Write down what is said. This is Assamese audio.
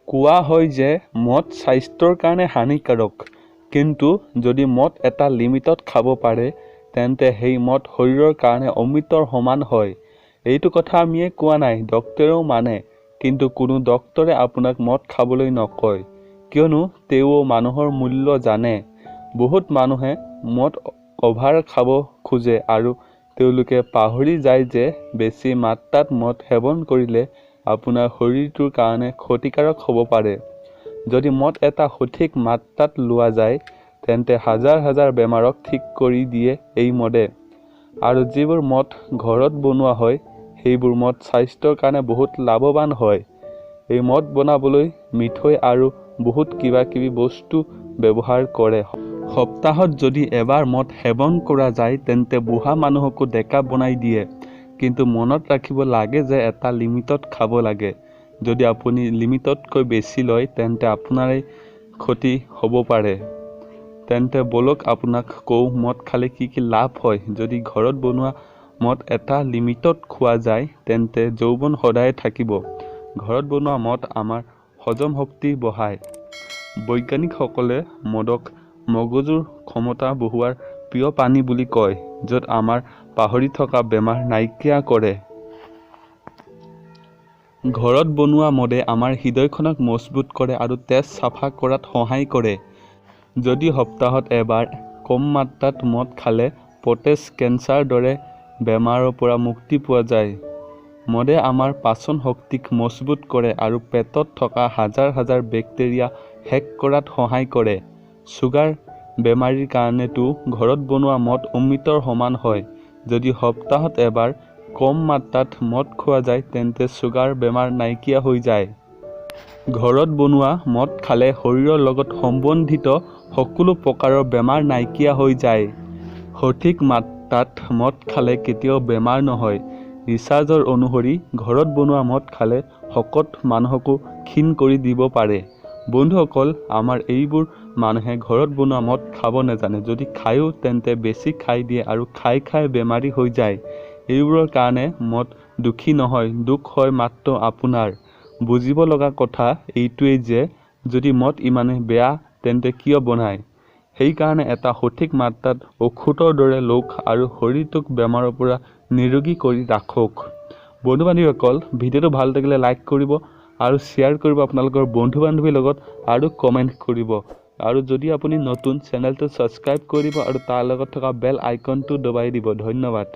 কোৱা হয় যে মদ স্বাস্থ্যৰ কাৰণে হানিকাৰক, কিন্তু যদি মদ এটা লিমিটত খাব পাৰে তেন্তে সেই মদ শৰীৰৰ কাৰণে অমৃতৰ সমান হয়। এইটো কথা আমিয়ে কোৱা নাই, ডক্তৰেও মানে, কিন্তু কোনো ডক্তৰে আপোনাক মদ খাবলৈ নকয়, কিয়নো তেওঁ মানুহৰ মূল্য জানে। বহুত মানুহে মদ অভাৰ খাব খোজে আৰু তেওঁলোকে পাহৰি যায় যে বেছি মাত্ৰাত মদ সেৱন কৰিলে আপোনাৰ শৰীৰটোৰ কাৰণে ক্ষতিকাৰক হ'ব পাৰে। যদি মদ এটা সঠিক মাত্ৰাত লোৱা যায় তেন্তে হাজাৰ হাজাৰ বেমাৰক ঠিক কৰি দিয়ে এই মদে। আৰু যিবোৰ মদ ঘৰত বনোৱা হয় সেইবোৰ মদ স্বাস্থ্যৰ কাৰণে বহুত লাভৱান হয়। এই মদ বনাবলৈ মিঠৈ আৰু বহুত কিবা কিবি বস্তু ব্যৱহাৰ কৰে। সপ্তাহত যদি এবাৰ মদ সেৱন কৰা যায় তেন্তে বুঢ়া মানুহকো ডেকা বনাই দিয়ে। কিন্তু মনত ৰাখিব লাগে যে এটা লিমিটত খাব লাগে। যদি আপুনি লিমিটতকৈ বেছি লয় তেন্তে আপোনাৰেই ক্ষতি হ'ব পাৰে। তেন্তে বলক আপোনাক কওঁ মদ খালে কি কি লাভ হয়। যদি ঘৰত বনোৱা মদ এটা লিমিটত খোৱা যায় তেন্তে যৌৱন সদায় থাকিব। ঘৰত বনোৱা মদ আমাৰ হজম শক্তি বঢ়ায়। বৈজ্ঞানিকসকলে মদক মগজুৰ ক্ষমতা বঢ়োৱাৰ প্ৰিয় পানী বুলি কয়, য'ত আমাৰ পাহৰি থকা বেমাৰ নাইকিয়া কৰে। ঘৰত বনোৱা মদে আমাৰ হৃদয়খনক মজবুত কৰে আৰু তেজ চাফা কৰাত সহায় কৰে। যদি সপ্তাহত এবাৰ কম মাত্ৰাত মদ খালে প্ৰস্টেট কেন্সাৰৰ দৰে বেমাৰৰ পৰা মুক্তি পোৱা যায়। মদে আমাৰ পাচন শক্তিক মজবুত কৰে আৰু পেটত থকা হাজাৰ হাজাৰ বেক্টেৰিয়া শেষ কৰাত সহায় কৰে। ছুগাৰ বেমাৰীৰ কাৰণেতো ঘৰত বনোৱা মদ অমৃতৰ সমান হয়। যদি সপ্তাহত এবাৰ কম মাত্ৰাত মদ খোৱা যায় তেন্তে ছুগাৰ বেমাৰ নাইকিয়া হৈ যায়। ঘৰত বনোৱা মদ খালে শৰীৰৰ লগত সম্বন্ধিত সকলো প্ৰকাৰৰ বেমাৰ নাইকিয়া হৈ যায়। সঠিক মাত্ৰাত মদ খালে কেতিয়াও বেমাৰ নহয়। ৰিচাৰ্চৰ অনুসৰি ঘৰত বনোৱা মদ খালে শকত মানুহকো ক্ষীণ কৰি দিব পাৰে। বন্ধুসকল, আমাৰ এইবোৰ মানুহে ঘৰত বনোৱা মদ খাব নাজানে। যদি খায়ো তেন্তে বেছি খাই দিয়ে আৰু খাই খাই বেমাৰী হৈ যায়। এইবোৰৰ কাৰণে মদ দোষী নহয়, দোষ হয় মাত্ৰ আপোনাৰ। বুজিব লগা কথা এইটোৱেই যে যদি মদ ইমানেই বেয়া তেন্তে কিয় বনায়। সেইকাৰণে এটা সঠিক মাত্ৰাত ঔষধৰ দৰে লওক আৰু শৰীৰটোক বেমাৰৰ পৰা নিৰোগী কৰি ৰাখক। বন্ধু বান্ধৱীসকল, ভিডিঅ'টো ভাল লাগিলে লাইক কৰিব আৰু শ্বেয়াৰ কৰিব আপোনালোকৰ বন্ধু বান্ধৱীৰ লগত আৰু কমেণ্ট কৰিব। আৰু যদি আপুনি নতুন চেনেলটো ছাবস্ক্ৰাইব কৰিব আৰু তাৰ লগত থকা বেল আইকনটো দবাই দিব। ধন্যবাদ।